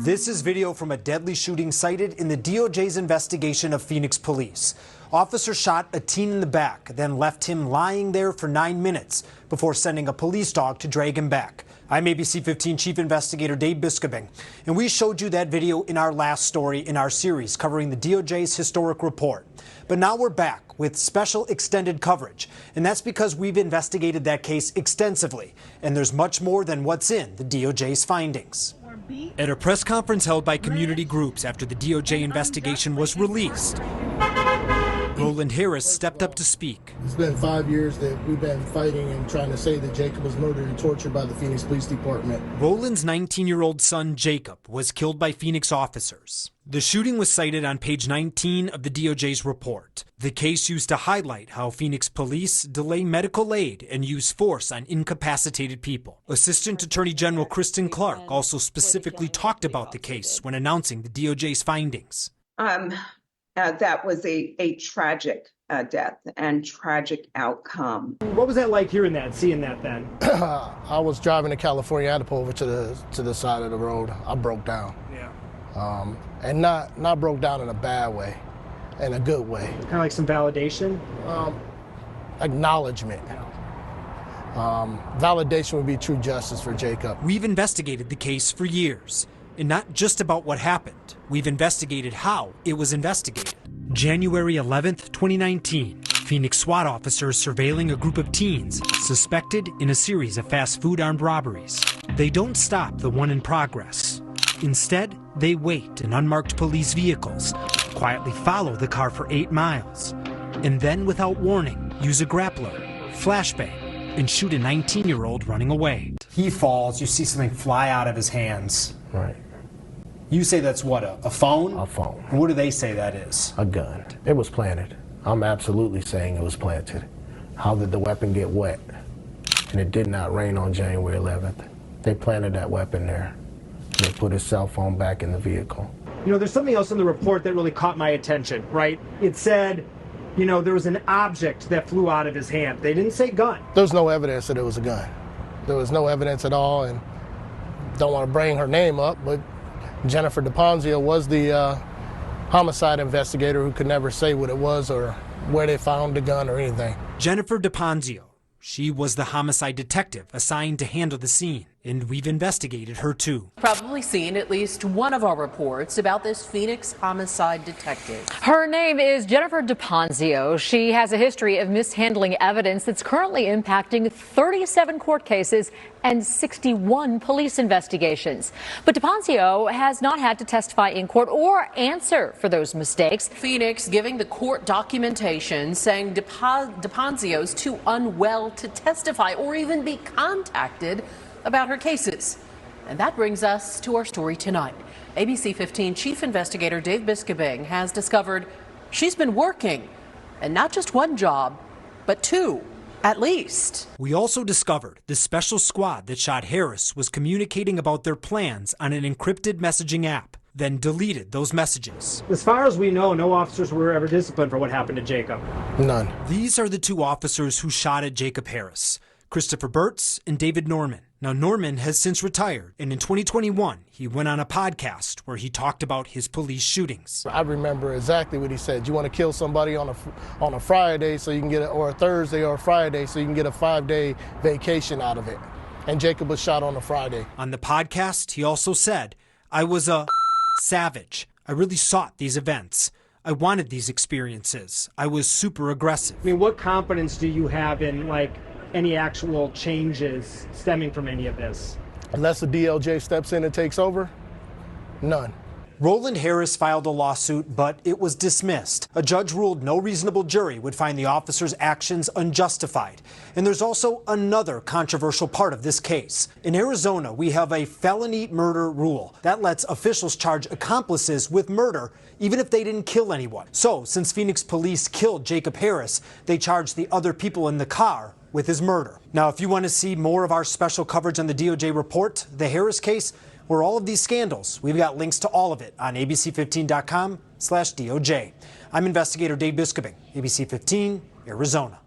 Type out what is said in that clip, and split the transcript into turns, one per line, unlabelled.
This is video from a deadly shooting cited in the DOJ's investigation of Phoenix police. Officers shot a teen in the back, then left him lying there for 9 minutes before sending a police dog to drag him back. I'm ABC 15 Chief Investigator Dave Biskobing, and we showed you that video in our last story in our series covering the DOJ's historic report. But now we're back with special extended coverage, and that's because we've investigated that case extensively, and there's much more than what's in the DOJ's findings. At a press conference held by community groups after the DOJ investigation was released, Roland Harris stepped up to speak.
It's been 5 years that we've been fighting and trying to say that Jacob was murdered and tortured by the Phoenix Police Department.
Roland's 19-year-old son, Jacob, was killed by Phoenix officers. The shooting was cited on page 19 of the DOJ's report. The case used to highlight how Phoenix police delay medical aid and use force on incapacitated people. Assistant Attorney General Kristen Clark also specifically talked about the case when announcing the DOJ's findings.
That was a tragic death and tragic outcome.
What was that like hearing that, seeing that then?
I was driving to California. I had to pull over to the side of the road. I broke down.
Yeah.
And not broke down in a bad way, in a good way.
Kind of like some validation?
Acknowledgement. Validation would be true justice for Jacob.
We've investigated the case for years. And not just about what happened. We've investigated how it was investigated. January 11th, 2019, Phoenix SWAT officers surveilling a group of teens suspected in a series of fast food armed robberies. They don't stop the one in progress. Instead, they wait in unmarked police vehicles, quietly follow the car for 8 miles, and then without warning, use a grappler, flashbang, and shoot a 19-year-old running away. He falls, you see something fly out of his hands.
Right.
You say that's what, a phone?
A phone.
What do they say that is?
A gun. It was planted. I'm absolutely saying it was planted. How did the weapon get wet? And it did not rain on January 11th. They planted that weapon there. They put his cell phone back in the vehicle.
You know, there's something else in the report that really caught my attention, right? It said, you know, there was an object that flew out of his hand. They didn't say gun.
There's no evidence that it was a gun. There was no evidence at all, and don't want to bring her name up, but Jennifer DePonzio was the homicide investigator who could never say what it was or where they found the gun or anything.
Jennifer DePonzio. She was the homicide detective assigned to handle the scene, and we've investigated her too.
Probably seen at least one of our reports about this Phoenix homicide detective.
Her name is Jennifer DePonzio. She has a history of mishandling evidence that's currently impacting 37 court cases and 61 police investigations. But DePonzio has not had to testify in court or answer for those mistakes.
Phoenix giving the court documentation saying DePonzio's too unwell to testify or even be contacted about her cases. And that brings us to our story tonight. ABC 15 Chief Investigator Dave Biskobing has discovered she's been working, and not just one job, but two. At least.
We also discovered the special squad that shot Harris was communicating about their plans on an encrypted messaging app, then deleted those messages.
As far as we know, no officers were ever disciplined for what happened to Jacob.
None.
These are the two officers who shot at Jacob Harris, Christopher Burtz and David Norman. Now, Norman has since retired, and in 2021, he went on a podcast where he talked about his police shootings.
I remember exactly what he said. You want to kill somebody on a Friday so you can get or a Thursday or a Friday so you can get a 5-day vacation out of it. And Jacob was shot on a Friday.
On the podcast, he also said, I was a savage. I really sought these events. I wanted these experiences. I was super aggressive.
I mean, what confidence do you have in, like, any actual changes stemming from any of this?
Unless the DOJ steps in and takes over, none.
Roland Harris filed a lawsuit, but it was dismissed. A judge ruled no reasonable jury would find the officer's actions unjustified. And there's also another controversial part of this case. In Arizona, we have a felony murder rule that lets officials charge accomplices with murder even if they didn't kill anyone. So, since Phoenix police killed Jacob Harris, they charged the other people in the car with his murder. Now, if you want to see more of our special coverage on the DOJ report, the Harris case, or all of these scandals, we've got links to all of it on abc15.com/DOJ. I'm investigator Dave Biskobing, ABC 15, Arizona.